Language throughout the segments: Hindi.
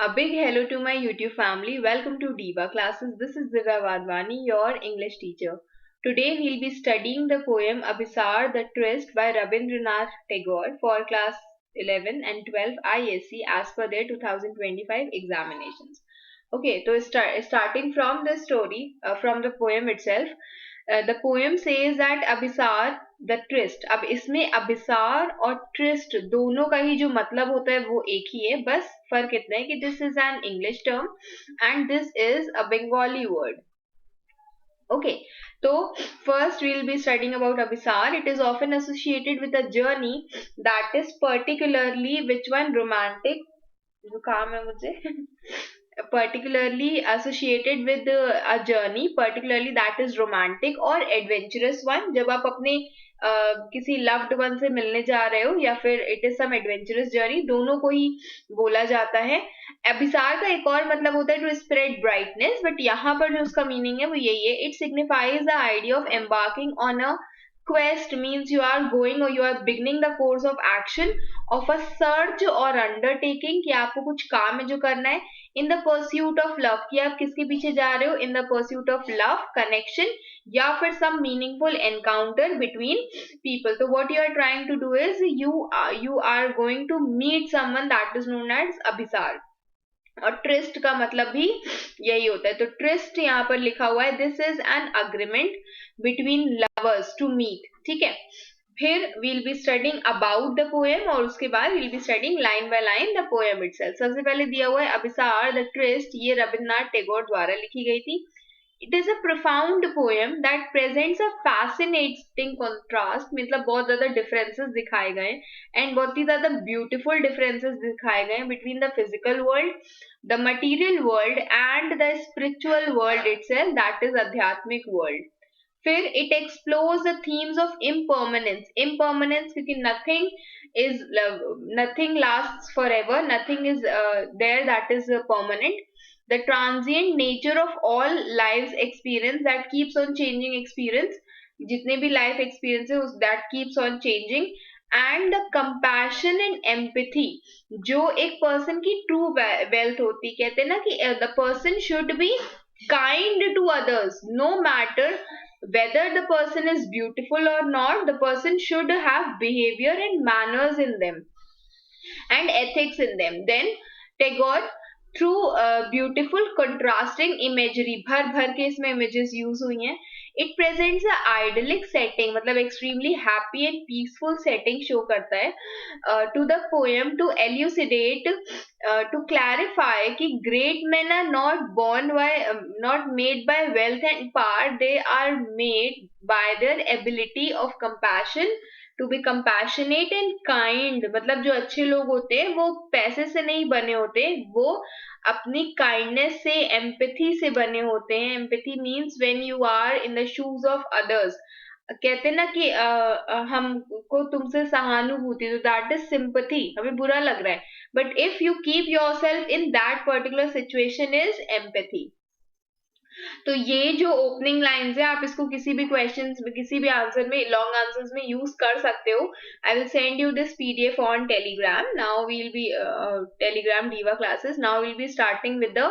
A big hello to my YouTube family. Welcome to Diva Classes. This is Divya Vadvani, your English teacher. Today we'll be studying the poem Abhisar the Trist by Rabindranath Tagore for class 11 and 12 ISC as per their 2025 examinations. Okay, so starting from the story, from the poem itself, the poem says that अभिसार द ट्रिस्ट. अब इसमें अभिसार और ट्रिस्ट दोनों का ही जो मतलब होता है वो एक ही है, बस फर्क इतना है कि this is an English term and this is a Bengali word. Okay, so first we'll be studying about Abhisar. It is often associated with a journey that is particularly which one romantic. जो काम है मुझे particularly associated with a journey, particularly that is romantic or adventurous one. जब आप अपने किसी loved one से मिलने जा रहे हो या फिर it is some adventurous journey, दोनों को ही बोला जाता है. अभिसार का एक और मतलब होता है to spread brightness, but यहाँ पर जो उसका meaning है वो यही है. It signifies the idea of embarking on a quest, means you are going or you are beginning the course of action of a search or undertaking कि आपको कुछ काम है जो करना है. In the pursuit of love, कि आप किसके पीछे जा रहे हो? In the pursuit of love, connection या फिर some meaningful encounter between people. So what you are trying to do is you are going to meet someone that is known as abhisar. और ट्रिस्ट का मतलब भी यही होता है. तो ट्रिस्ट यहाँ पर लिखा हुआ है, this is an agreement between lovers to meet. ठीक है, फिर we'll be studying about the poem और उसके बाद we'll be studying line by line the poem itself. सबसे पहले दिया हुआ है अभिसार द ट्रिस्ट. ये रविन्द्रनाथ टैगोर द्वारा लिखी गई थी. It is a profound poem that presents a fascinating contrast. मतलब बहुत ज्यादा differences दिखाए गए and बहुत ही ज्यादा beautiful differences दिखाए गए between the physical world, the material world and the spiritual world itself, that is आध्यात्मिक world. फिर it explores the themes of impermanence. Impermanence क्योंकि nothing lasts forever, nothing is there that is permanent. The transient nature of all life's experience that keeps on changing experience. जितने भी life experiences that keeps on changing. And the compassion and empathy जो एक person की true wealth होती. कहते हैं ना कि the person should be kind to others no matter whether the person is beautiful or not. The person should have behavior and manners in them and ethics in them. Then Tagore through beautiful contrasting imagery, भर भर के इसमें images use हुई हैं. It presents a idyllic setting, मतलब extremely happy and peaceful setting show करता है to the poem to elucidate, to clarify कि great men are not born by, not made by wealth and power. They are made by their ability of compassion, to be compassionate and kind. मतलब जो अच्छे लोग होते हैं वो पैसे से नहीं बने होते, वो अपनी काइंडनेस से, एम्पैथी से बने होते हैं. Empathy means when you are in the shoes of others. कहते हैं ना कि हमको तुमसे सहानुभूति, तो दैट इज सिंपैथी. हमें बुरा लग रहा है, but if you keep yourself in that particular situation is empathy. तो ये जो ओपनिंग लाइंस है, आप इसको किसी भी क्वेश्चन में, किसी भी आंसर में, लॉन्ग आंसर्स में यूज कर सकते हो. I will send you this PDF on Telegram. Now we'll be Telegram Diva classes. Now we'll be starting with the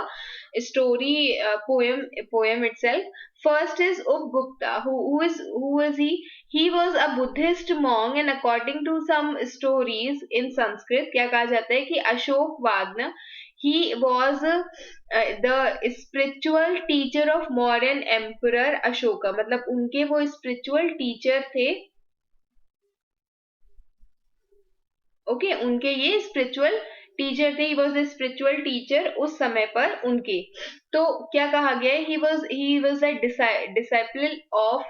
story, poem itself. First is Upgupta. Who is he? He was a Buddhist monk, and according to some stories in Sanskrit, क्या कहा जाता है कि अशोकवाद, he was the spiritual teacher of modern emperor Ashoka. मतलब उनके वो spiritual teacher थे. ओके, उनके ये स्पिरिचुअल टीचर थे. He was the spiritual teacher उस समय पर उनके. तो क्या कहा गया है? He was the disciple of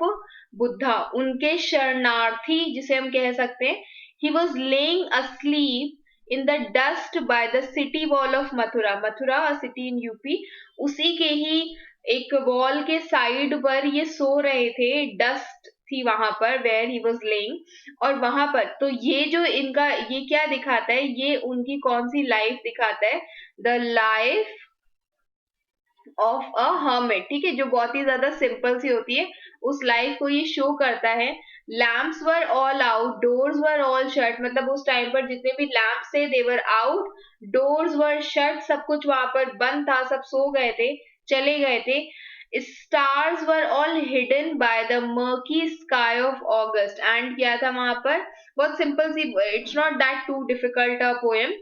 Buddha. उनके शरणार्थी जिसे हम कह सकते हैं. He was laying asleep in the dust by the city wall of Mathura. Mathura city in UP, उसी के ही एक वॉल के साइड पर ये सो रहे थे. डस्ट थी वहां पर वेयर ही वॉज लेइंग. और वहां पर तो ये जो इनका, ये क्या दिखाता है? ये उनकी कौन सी लाइफ दिखाता है? The life of a hermit. ठीक है, जो बहुत ही ज्यादा सिंपल सी होती है, उस लाइफ को ये शो करता है. Lamps were all out, doors were all shut, मतलब उस टाइम पर जितने भी लैम्प्स थे they were out, doors were shut, सब कुछ वहां पर बंद था, सब सो गए थे, चले गए थे। Stars were all hidden by the murky sky of August, and क्या था वहां पर, बहुत सिंपल सी, it's not that too difficult a poem.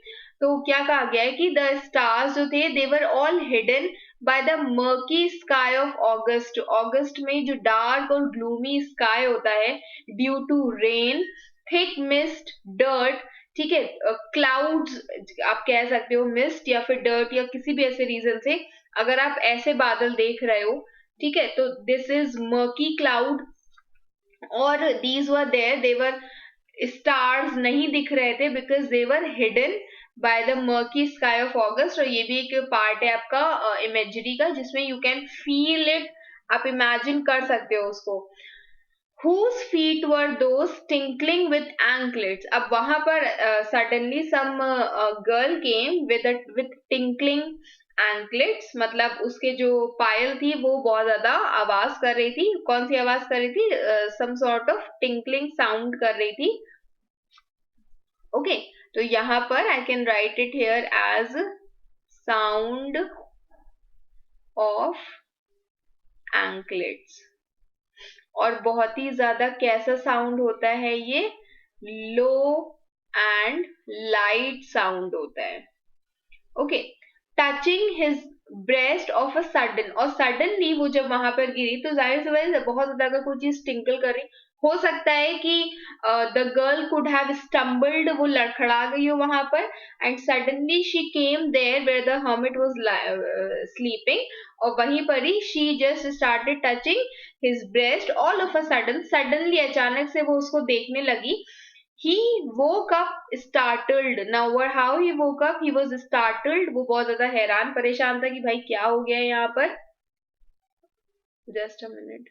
तो क्या कहा गया है कि द स्टार्स जो थे they were all hidden by the murky sky of August, August में जो डार्क और ग्लूमी स्काई होता है due to rain, thick mist, dirt, ठीक है, क्लाउड्स, आप कह सकते हो मिस्ट या फिर डर्ट या किसी भी ऐसे रीजन से अगर आप ऐसे बादल देख रहे हो, ठीक है, तो दिस इज मर्की क्लाउड। और these were there, they were, stars नहीं दिख रहे थे because they were hidden by the murky sky of August. और ये भी एक पार्ट है आपका इमेजरी का जिसमें यू कैन फील इट, आप इमेजिन कर सकते हो उसको। Whose feet were those tinkling with anklets? अब वहां पर suddenly some girl came with tinkling anklets, मतलब उसके जो पायल थी वो बहुत ज्यादा आवाज कर रही थी। कौन सी आवाज कर रही थी? some sort of tinkling sound कर रही थी। ओके, तो यहाँ पर I can write it here as sound of anklets। और बहुत ही ज्यादा कैसा साउंड होता है ये? लो एंड लाइट साउंड होता है। Okay, touching his breast of a sudden, और सडनली वो जब वहां पर गिरी तो जाहिर सी बात है बहुत ज्यादा अगर कोई चीज टिंकल कर रही, हो सकता है कि the girl could have stumbled, वो लड़खड़ा गई हो वहां पर, and suddenly she came there where the hermit was sleeping, और वहीं पर ही she just started touching his breast all of a sudden, suddenly अचानक से वो उसको देखने लगी। He woke up startled. Now what, how he woke up? He was startled. वो बहुत ज्यादा हैरान परेशान था कि भाई क्या हो गया है यहाँ पर। Just a minute.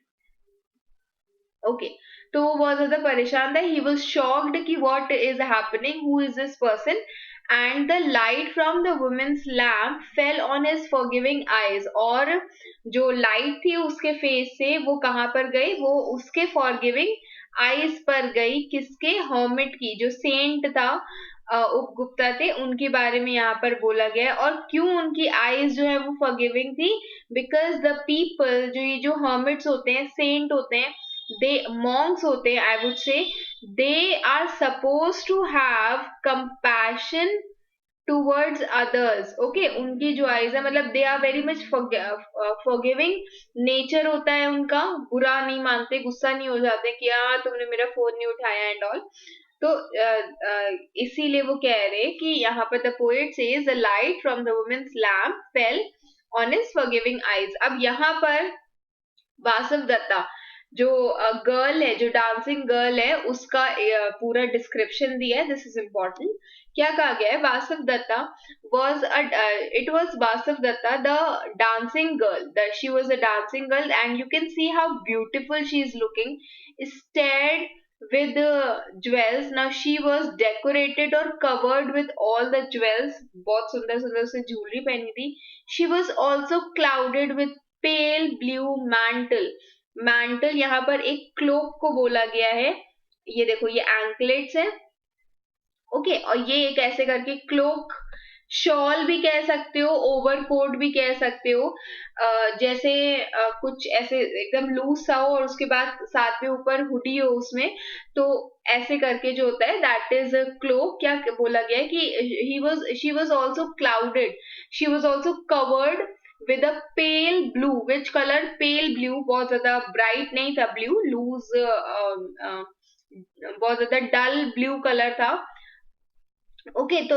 Okay, तो वो बहुत ज्यादा परेशान था। He was shocked कि what is happening? Who is this person? And the light from the woman's lamp fell on his forgiving eyes. और जो लाइट थी उसके फेस से वो कहाँ पर गई? वो उसके forgiving आइज पर गई। किसके? हर्मिट की, जो सेंट था, उपगुप्ता थे, उनके बारे में यहाँ पर बोला गया है। और क्यों उनकी आइज जो है वो फॉरगिविंग थी? बिकॉज द पीपल, जो ये जो हर्मिट्स होते हैं, सेंट होते हैं, दे मॉन्क्स होते हैं, I would say, they are suppose to have compassion towards others. Okay, उनकी जो आइज है, मतलब they are very much forgiving nature होता है उनका, बुरा नहीं मानते, गुस्सा नहीं हो जाते कि यार तुमने मेरा फोन नहीं उठाया एंड ऑल। तो इसीलिए वो कह रहे कि यहाँ पर the poet says the light from the women's lamp fell on his forgiving eyes. अब यहाँ पर वासव दत्ता जो गर्ल है, जो डांसिंग गर्ल है, उसका पूरा डिस्क्रिप्शन दिया है। This is important. क्या कहा गया है? वासव Dutta was a it was Vasav Datta, the dancing girl, that she was a dancing girl, and you can see how beautiful she is looking, stared with jewels. Now she was decorated or covered with all the jewels, बहुत सुंदर सुंदर से jewelry पहनी थी। She was also clouded with pale blue mantle। Mantle यहाँ पर एक क्लोक को बोला गया है। ये देखो, ये एंकलेट्स है। ओके, और ये एक ऐसे करके क्लोक, शॉल भी कह सकते हो, ओवरकोट भी कह सकते हो, जैसे कुछ ऐसे एकदम लूज सा हो और उसके बाद साथ में ऊपर हुडी हो उसमें, तो ऐसे करके जो होता है दैट इज क्लोक। क्या बोला गया है कि she was also clouded, she was also covered with a pale blue, which color? Pale blue, बहुत ज्यादा ब्राइट नहीं था ब्लू, लूज, बहुत ज्यादा डल ब्लू कलर था। ओके, तो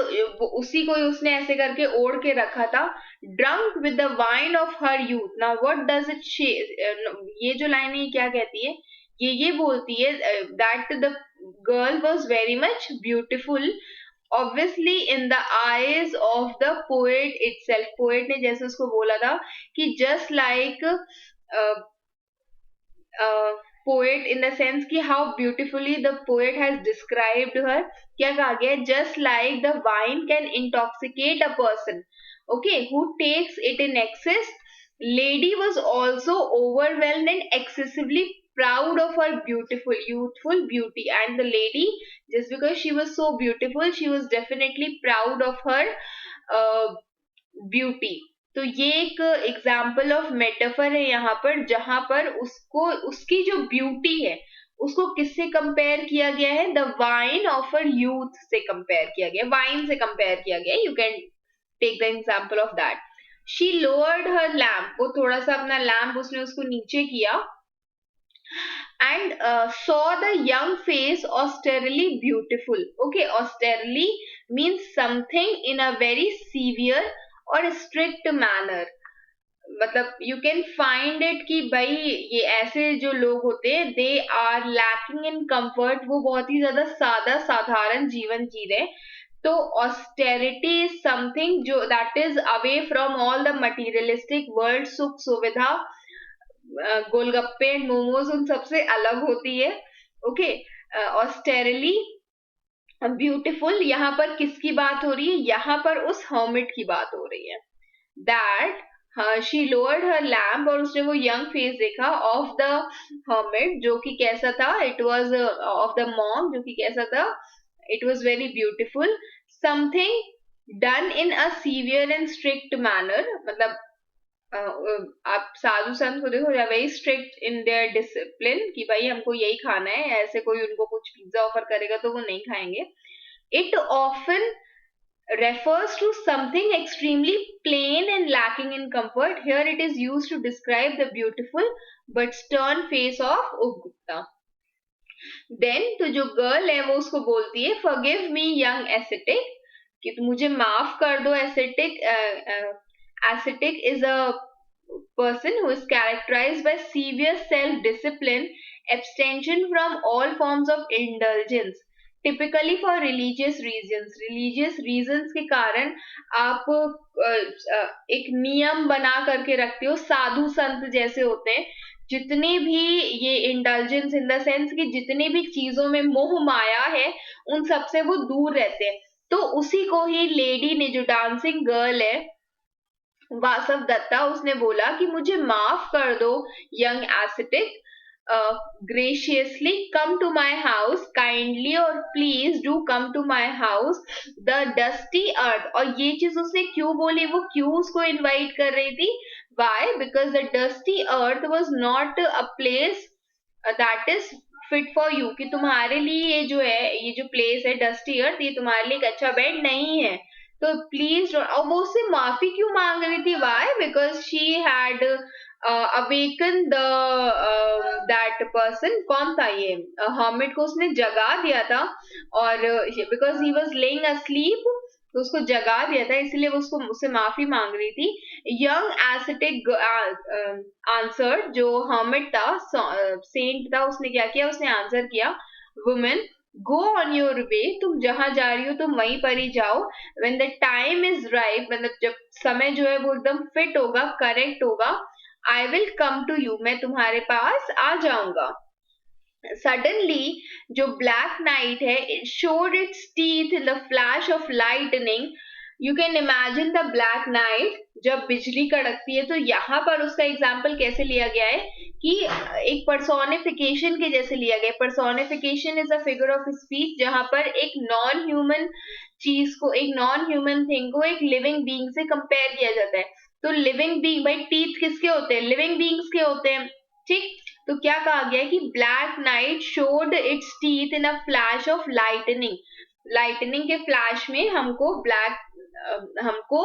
उसी को उसने ऐसे करके ओढ़ के रखा था। Drunk with the wine of her youth. Now what does it, ये जो लाइन है क्या कहती है? ये बोलती है that the girl was very much beautiful obviously in the eyes of the poet itself। Poet ने जैसे उसको बोला था कि just like poet in the sense कि how beautifully the poet has described her। क्या कहा गया? just like the wine can intoxicate a person, okay, who takes it in excess, lady was also overwhelmed and excessively proud of her beautiful, youthful beauty. And the lady, just because she was so beautiful, she was definitely proud of her uh, beauty. तो ये एक एग्जाम्पल ऑफ मेटाफर है यहाँ पर, जहां पर उसको उसकी जो ब्यूटी है उसको किससे कंपेयर किया गया है, the wine of her youth से कंपेयर किया गया, वाइन से कंपेयर किया गया. You can take the example of that. She lowered her lamp, वो थोड़ा सा अपना लैम्प उसने उसको नीचे किया. And saw the young face austerely beautiful. Okay, austerely means something in a very severe or strict manner. मतलब यू कैन फाइंड इट कि भाई ये ऐसे जो लोग होते हैं they are lacking in comfort, वो बहुत ही ज्यादा सादा साधारण जीवन जी रहे. तो ऑस्टेरिटी इज समथिंग जो that is away from all the materialistic world, सुख सुविधा, गोलगप्पे एंड मोमोज उन सबसे अलग होती है. ओके, ऑस्टेरली ब्यूटीफुल, यहाँ पर किसकी बात हो रही है, यहाँ पर उस हर्मिट की बात हो रही है. That she lowered her lamp, और उसने वो यंग फेस देखा ऑफ द हर्मिट, जो कि कैसा था, it was of the monk, जो कि कैसा था, it was very beautiful. Something done in a severe and strict manner, मतलब आप साधु संत को देखो, very strict in their discipline कि भाई हमको यही खाना है, ऐसे कोई उनको कुछ पिज्जा ऑफर करेगा तो वो नहीं खाएंगे. It often refers to something extremely plain and lacking in comfort. Here it is used to describe the beautiful but stern face of Upgupta. Then तो जो गर्ल है वो उसको बोलती है forgive me young ascetic, कि तुम मुझे माफ कर दो. ascetic ascetic is a person who is characterized by severe self discipline, abstention from all forms of indulgence, typically for religious reasons के कारण आप एक नियम बना करके रखते हो. साधु संत जैसे होते हैं, जितने भी ये इंडल्जेंस इन द सेंस कि जितने भी चीजों में मोह माया है उन सबसे वो दूर रहते हैं. तो उसी को ही लेडी ने, जो डांसिंग गर्ल है वासव दत्ता, उसने बोला कि मुझे माफ कर दो young aesthetic, graciously come to my house, kindly or please do come to my house, the dusty earth. और ये चीज उसने क्यों बोली, वो क्यों उसको इनवाइट कर रही थी, why, because the dusty earth was not a place that is fit for you, कि तुम्हारे लिए ये जो है, ये जो प्लेस है डस्टी अर्थ, ये तुम्हारे लिए एक अच्छा बेड नहीं है. तो प्लीज, और वो उससे माफी क्यों मांग रही थी, why, because she had awaken the that person. कौन था ये हर्मिट को उसने जगा दिया था, और बिकॉज ही वाज लेइंग असलीप, तो उसको जगा दिया था, इसलिए वो उसको उससे माफी मांग रही थी. यंग एस्थेटिक आंसर, जो हर्मिट था, सेंट था, उसने क्या किया, उसने आंसर किया, women go on your way, तुम जहां जा रही हो तुम वहीं पर ही जाओ. When the time is right, मतलब जब समय जो है वो एकदम फिट होगा, करेक्ट होगा, I will come to you, मैं तुम्हारे पास आ जाऊंगा. Suddenly जो ब्लैक नाइट है, it showed its teeth in the flash of lightning. You can imagine the black night, जब बिजली कड़कती है. तो यहाँ पर उसका एग्जाम्पल कैसे लिया गया है कि एक पर्सोनिफिकेशन के जैसे लिया गया. Personification is a figure of speech, जहां पर एक नॉन ह्यूमन चीज को, एक नॉन ह्यूमन थिंग को एक लिविंग बीइंग से कंपेयर किया जाता है. तो लिविंग बीइंग, भाई टीथ किसके होते हैं, लिविंग बीइंग्स के होते हैं. ठीक, तो क्या कहा गया है कि black knight showed its teeth in a flash of lightning. Lightning के फ्लैश में हमको हमको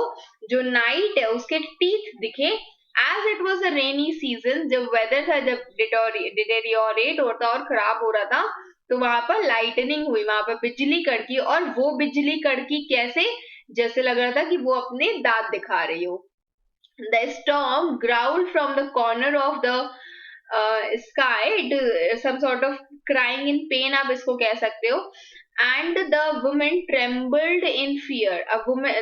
जो नाइट है उसके टीथ दिखे. As it was a rainy season, जब वेदर था, जब डिटेरियोरेट होता और खराब हो रहा था, तो वहां पर लाइटनिंग हुई, वहां पर बिजली कड़की. और वो बिजली कड़की कैसे, जैसे लग रहा था कि वो अपने दांत दिखा रही हो. The storm growled from the corner of the sky, some sort of crying in pain, आप इसको कह सकते हो. And the woman trembled in fear.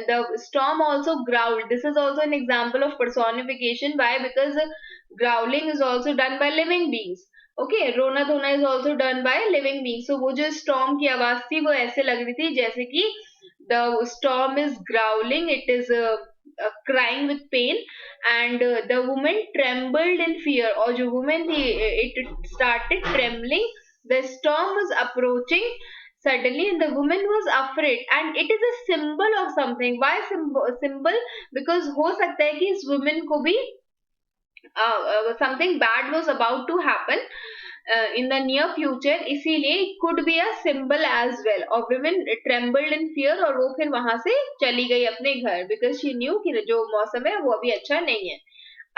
The storm also growled. This is also an example of personification. Why? Because growling is also done by living beings. Okay, रोना धोना is also done by living beings. So वो जो storm की आवाज थी वो ऐसे लग रही थी जैसे कि the storm is growling. It is crying with pain, and the woman trembled in fear, और जो woman थी it started trembling. The storm was approaching suddenly and the woman was afraid, and it is a symbol of something. Why symbol? Because हो सकता है कि इस woman को भी something bad was about to happen in the near future, इसीलिए it could be a symbol as well. और women trembled in fear, और वो फिर वहां से चली गई अपने घर, because she knew कि जो मौसम है वो अभी अच्छा नहीं है.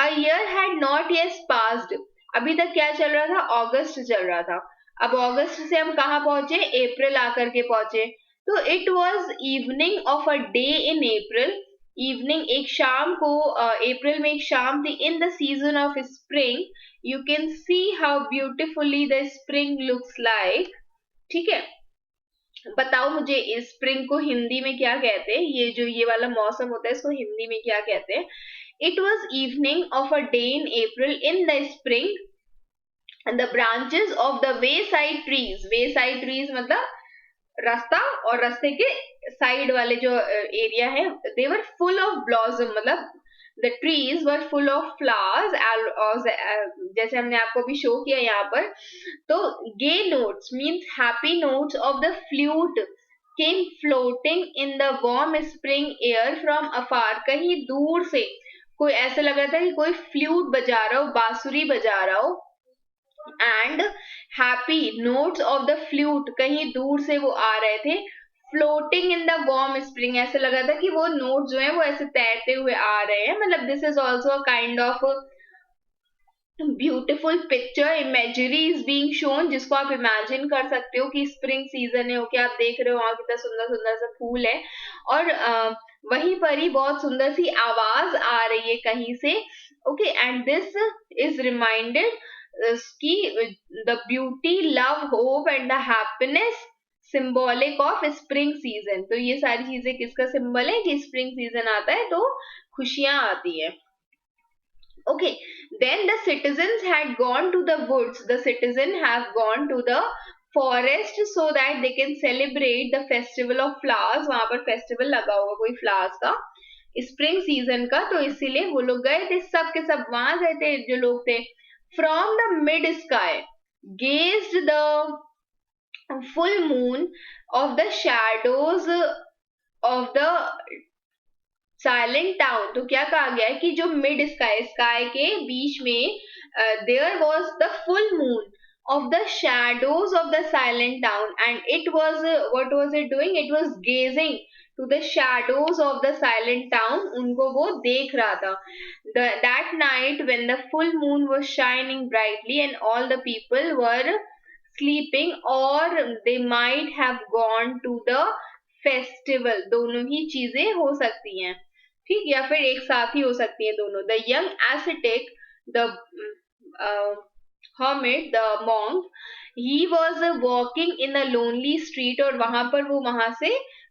A year had not yet passed. अभी तक क्या चल रहा था? अगस्त चल रहा था. अब अगस्त से हम कहाँ पहुंचे? अप्रैल आकर के पहुंचे. तो it was evening of a day in April. Evening, एक शाम को अप्रैल में एक शाम थी. In the season of spring you can see how beautifully the spring looks like. ठीक है, बताओ मुझे इस स्प्रिंग को हिंदी में क्या कहते हैं? ये जो ये वाला मौसम होता है इसको हिंदी में क्या कहते हैं? It was evening of a day in April in the spring and the branches of the way side trees. Way side trees मतलब रास्ता और रास्ते के साइड वाले जो एरिया है, they were full of blossom, मतलब the trees were full of flowers, जैसे हमने आपको भी शो किया यहाँ पर. तो gay notes means happy notes of the flute came floating in the warm spring air from afar. कहीं दूर से कोई ऐसा लग रहा था कि कोई फ्लूट बजा रहा हो, बांसुरी बजा रहा हो. And happy notes of the flute, कहीं दूर से वो आ रहे थे. Floating in the warm spring, ऐसे लगा था कि वो नोट जो है वो ऐसे तैरते हुए आ रहे हैं. मतलब this is also a kind of beautiful picture imagery is being shown, जिसको आप इमेजिन कर सकते हो कि स्प्रिंग सीजन है. ओके, आप देख रहे हो वहां कितना सुंदर सुंदर सा फूल है, और वहीं पर ही बहुत सुंदर सी आवाज आ रही है कहीं से. Okay, and this is reminded कि the beauty, love, hope and the happiness symbolic of spring season. तो ये सारी चीजें किसका सिंबल है? कि स्प्रिंग सीजन आता है तो खुशियां आती है. Okay, then the citizens had gone to the woods. The citizens have gone to the forest so that they can celebrate the festival of flowers. वहां पर फेस्टिवल लगा हुआ कोई फ्लावर्स का, स्प्रिंग सीजन का, तो इसीलिए वो लोग गए थे. सब के सब वहां गए थे जो लोग थे. From the mid sky gazed the full moon of the shadows of the silent town. तो क्या कहा गया है कि जो मिड स्काई, स्काई के बीच में there was the full moon of the shadows of the silent town, and it was, what was it doing? It was gazing to the shadows of the silent town. उनको वो देख रहा था. That night when the full moon was shining brightly and all the people were sleeping, और they might have gone to the festival. दोनों ही चीजें हो सकती हैं, ठीक, या फिर एक साथ ही हो सकती है दोनों. The young ascetic, the hermit, the monk, he was walking in a lonely street, और वहां पर वो वहां से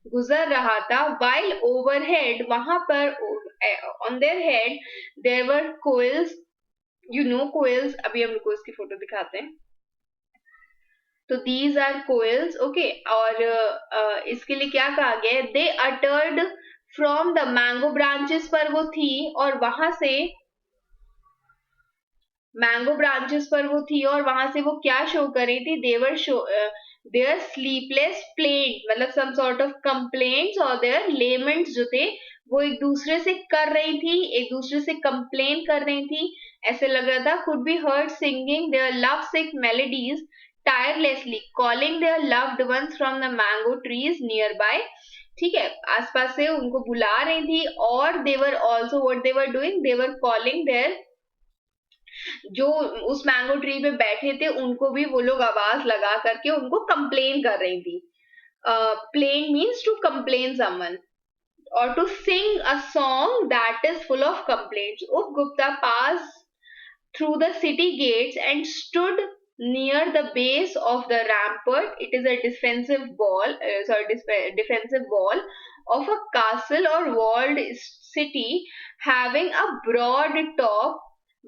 गुजर रहा था. while overhead, वहां पर on their head there were quails. you know quails, अभी हम लोग इसकी फोटो दिखाते हैं. तो these are quails. okay, और इसके लिए क्या कहा गया है? they uttered from the mango branches पर वो थी, और वहां से मैंगो ब्रांचेस पर वो थी, और वहां से वो क्या शो कर रही थी? देवर शो देयर स्लीपलेस प्लेन, मतलब सम सॉर्ट ऑफ कंप्लेंट्स, और देयर लेमेंट्स जो थे वो एक दूसरे से कर रही थी, एक दूसरे से कंप्लेन कर रही थी. ऐसे लग रहा था. Could be heard singing their love sick melodies tirelessly calling their loved ones from the mango trees nearby. ठीक है, आसपास से उनको बुला रही थी, और they were also, what they were doing, they were calling their, जो उस मैंगो ट्री पे बैठे थे उनको भी वो लोग आवाज लगा करके उनको कंप्लेन कर रही थी. Plain means to complain someone, or to sing a song that is full of complaints. Upgupta passed through the city gates and stood near the base of the rampart. It is a defensive wall, defensive wall of a castle or walled city having a broad top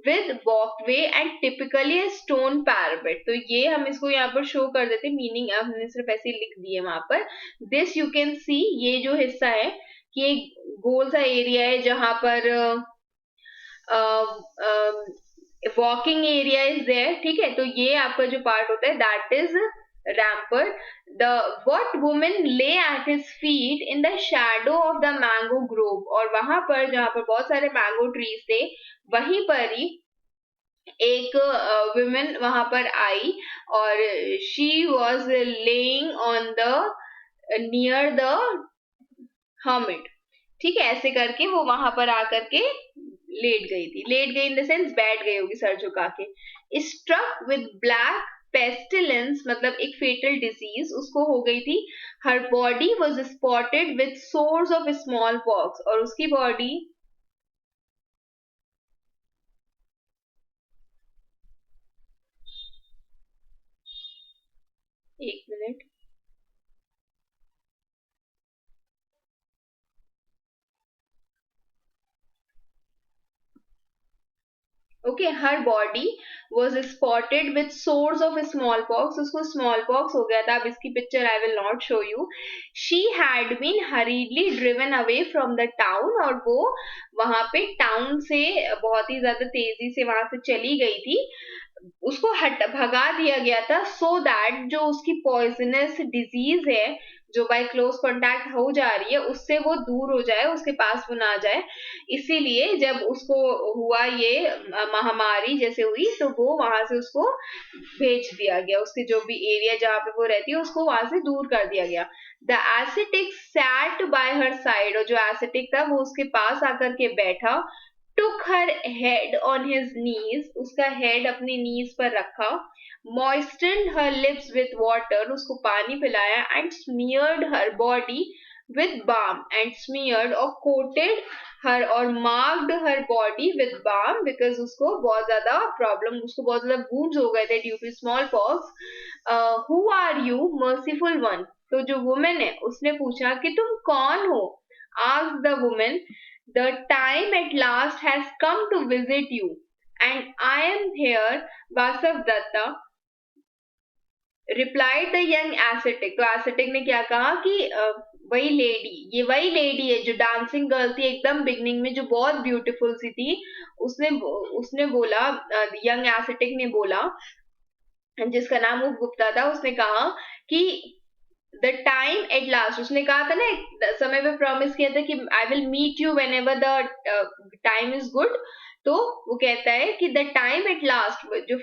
with walkway and typically a stone parapet. तो ये हम इसको यहाँ पर शो कर देते, मीनिंग हमने सिर्फ ऐसे लिख दिए वहां पर. दिस यू कैन सी, ये जो हिस्सा है कि एक गोल सा एरिया है जहां पर वॉकिंग एरिया इज देयर, ठीक है। तो ये आपका जो पार्ट होता है that is rampart. The what woman lay at his feet in the shadow of the mango grove, और वहां पर जहां पर बहुत सारे मैंगो ट्रीज थे वहीं पर ही एक वुमेन वहां पर आई, और she was laying on the near the hermit, ठीक है। ऐसे करके वो वहां पर आकर के लेट गई थी, लेट गई इन द सेंस बैठ गई होगी सर झुका के। स्ट्रक विद ब्लैक पेस्टिलेंस, मतलब एक फेटल डिजीज उसको हो गई थी। Her body was spotted with sores of smallpox, और उसकी बॉडी, एक minute, okay, her body was spotted with sores of smallpox, उसको स्मॉल पॉक्स हो गया था। अब इसकी picture I will not show you. She had been hurriedly driven away from the town, और वो वहां पे टाउन से बहुत ही ज्यादा तेजी से वहां से चली गई थी, उसको हट भगा दिया गया था, सो दैट जो उसकी पॉइजनस डिजीज है जो बाय क्लोज कांटेक्ट हो जा रही है उससे वो दूर हो जाए, उसके पास वो ना जाए। इसीलिए जब उसको हुआ ये महामारी जैसे हुई, तो वो वहां से उसको भेज दिया गया, उसके जो भी एरिया जहाँ पे वो रहती है उसको वहां से दूर कर दिया गया। The ascetic sat by her side, और जो एसिटिक था वो उसके पास आकर के बैठा। took her head on his knees, उसका हेड अपनी नीज पर रखा। moistened her lips with water, उसको पानी पिलाया। and smeared her body with balm, and smeared और coated her और marked her body with balm, because उसको बहुत ज्यादा प्रॉब्लम, उसको बहुत ज्यादा wounds हो गए थे due to smallpox. who are you merciful one, तो जो वुमेन है उसने पूछा कि तुम कौन हो। asked the woman, the time at last has come to visit you, and I am here, Vasavdatta, replied the young ascetic। तो ascetic ने क्या कहा कि वही लेडी, ये वही लेडी है जो डांसिंग गर्ल थी एकदम बिगनिंग में, जो बहुत ब्यूटीफुल सी थी। उसने उसने बोला, यंग एसेटिक ने बोला, जिसका नाम वो गुप्ता था, उसने कहा कि द टाइम एट लास्ट, उसने कहा था ना एक समय पे प्रॉमिस किया था कि I will meet you whenever the time is good. तो वो कहता है कि द टाइम एट लास्ट, जो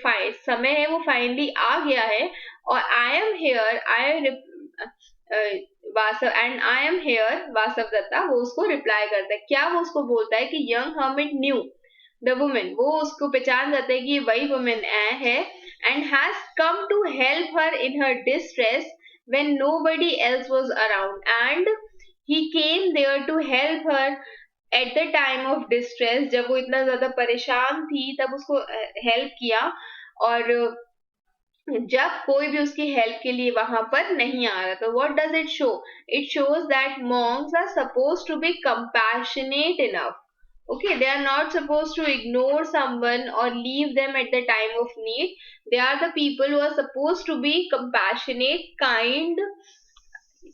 समय है वो फाइनली आ गया है, और I am here, Vasav and I am here Vasav Datta, वो उसको रिप्लाई करता है। क्या वो उसको बोलता है कि young hermit new the women, वो उसको पहचान जाता है कि ये वही वुमेन है, and has come to help her in her distress when nobody else was around, and he came there to help her at the time of distress, जब वो इतना ज्यादा परेशान थी तब उसको हेल्प किया, और जब कोई भी उसकी हेल्प के लिए वहां पर नहीं आ रहा। तो what does it show, it shows that monks are supposed to be compassionate enough. Okay, they are not supposed to ignore someone or leave them at the time of need. They are the people who are supposed to be compassionate, kind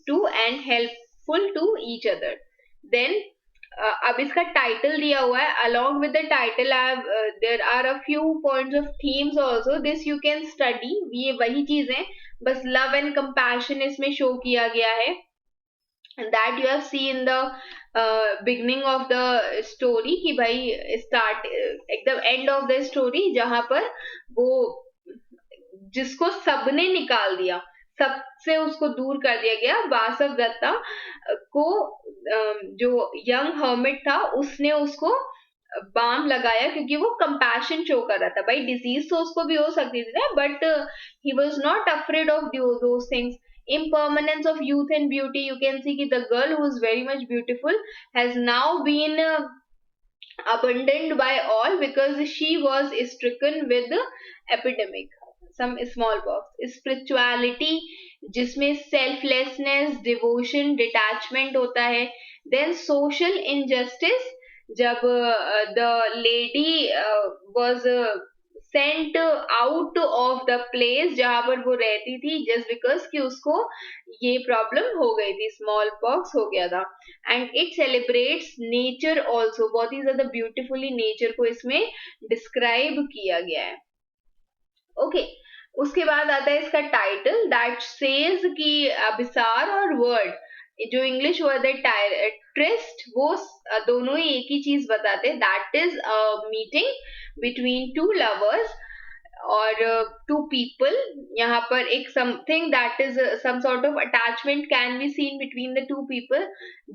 to and helpful to each other. Then अब इसका टाइटल दिया हुआ है, along with the title I have there are a few points of themes also, this you can study, ये वही चीज है, बस love and compassion इसमें शो किया गया है, and that you have seen in the beginning of the story, कि भाई start एकदम end of the story जहां पर वो जिसको सबने निकाल दिया, सबसे उसको दूर कर दिया गया, वासव दत्ता को जो यंग हर्मिट था उसने उसको बाम लगाया, क्योंकि वो कंपैशन शो कर रहा था। भाई डिजीज तो उसको भी हो सकती थी ना, but he was not afraid of those things. Impermanence of youth and beauty, you can see that the girl who is very much beautiful has now been abandoned by all because she was stricken with the epidemic, some smallpox। spirituality जिसमें selflessness, devotion, detachment होता है। then social injustice, जब the lady was sent out of the place जहां पर वो रहती थी, जस्ट बिकॉज कि उसको ये प्रॉब्लम हो गई थी, स्मॉल पॉक्स हो गया था। And it celebrates nature also, बहुत ही ज्यादा ब्यूटिफुली नेचर को इसमें डिस्क्राइब किया गया है। ओके, उसके बाद आता है इसका टाइटल दैट सेज कि अभिसार और वर्ड, जो इंग्लिश वर्ड है ट्रिस्ट, वो दोनों ही एक ही चीज बताते हैं, that is meeting between two lovers और टू पीपल। यहाँ पर एक something that is some sort of attachment can be seen between the two people,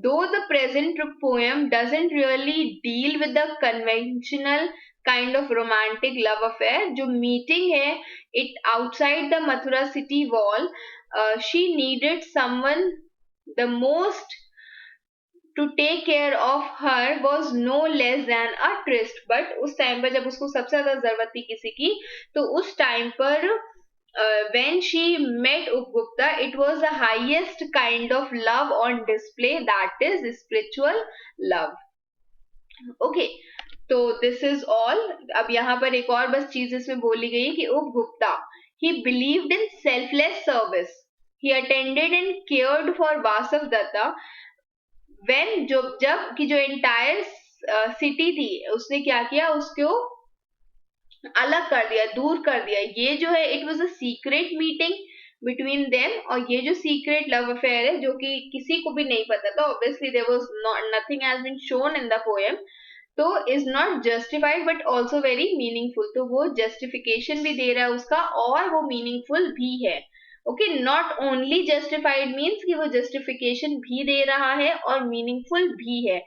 though the present poem doesn't really deal with the conventional kind of romantic love affair. जो मीटिंग है it outside the Mathura city wall, she needed someone the most to take care of her was no less than a tourist. But उस टाइम पर जब उसको सबसे ज्यादा जरूरत थी किसी की, तो उस टाइम पर when she met Upgupta, it was the highest kind of love on display, that is spiritual love. Okay, तो दिस इज ऑल। अब यहाँ पर एक और बस चीज इसमें बोली गई है कि उपगुप्ता he believed in selfless service, he attended and cared for Vasav Datta when जब कि जो एंटायर सिटी थी उसने क्या किया, उसको अलग कर दिया, दूर कर दिया। ये जो है it was a secret meeting between them, और ये जो सीक्रेट लव अफेयर है जो कि किसी को भी नहीं पता था, obviously there was nothing has been shown in the poem, तो is not justified but also very meaningful. तो वो जस्टिफिकेशन भी दे रहा है उसका, और वो मीनिंगफुल भी है। Okay, not only justified means कि वो जस्टिफिकेशन भी दे रहा है और मीनिंगफुल भी है,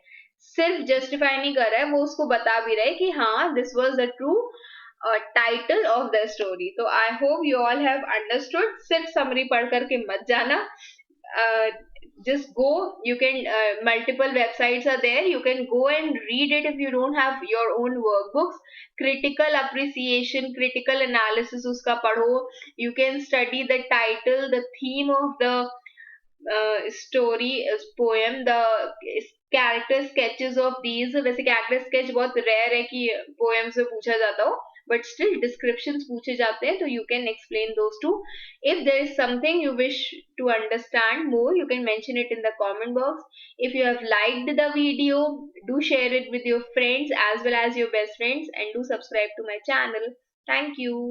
सिर्फ जस्टिफाई नहीं कर रहा है, वो उसको बता भी रहा है कि हाँ this was the true title of the story. तो I hope you all have understood, सिर्फ समरी पढ़ करके मत जाना। Just go, you can multiple websites are there, you can go and read it if you don't have your own workbooks, critical appreciation, critical analysis uska padho, you can study the title, the theme of the story, poem, the character sketches of these। वैसे character sketch बहुत rare है कि poems में पूछा जाता हो, but still descriptions पूछे जाते हैं, तो you can explain those too। If there is something you wish to understand more, you can mention it in the comment box। If you have liked the video, do share it with your friends as well as your best friends, and do subscribe to my channel। Thank you।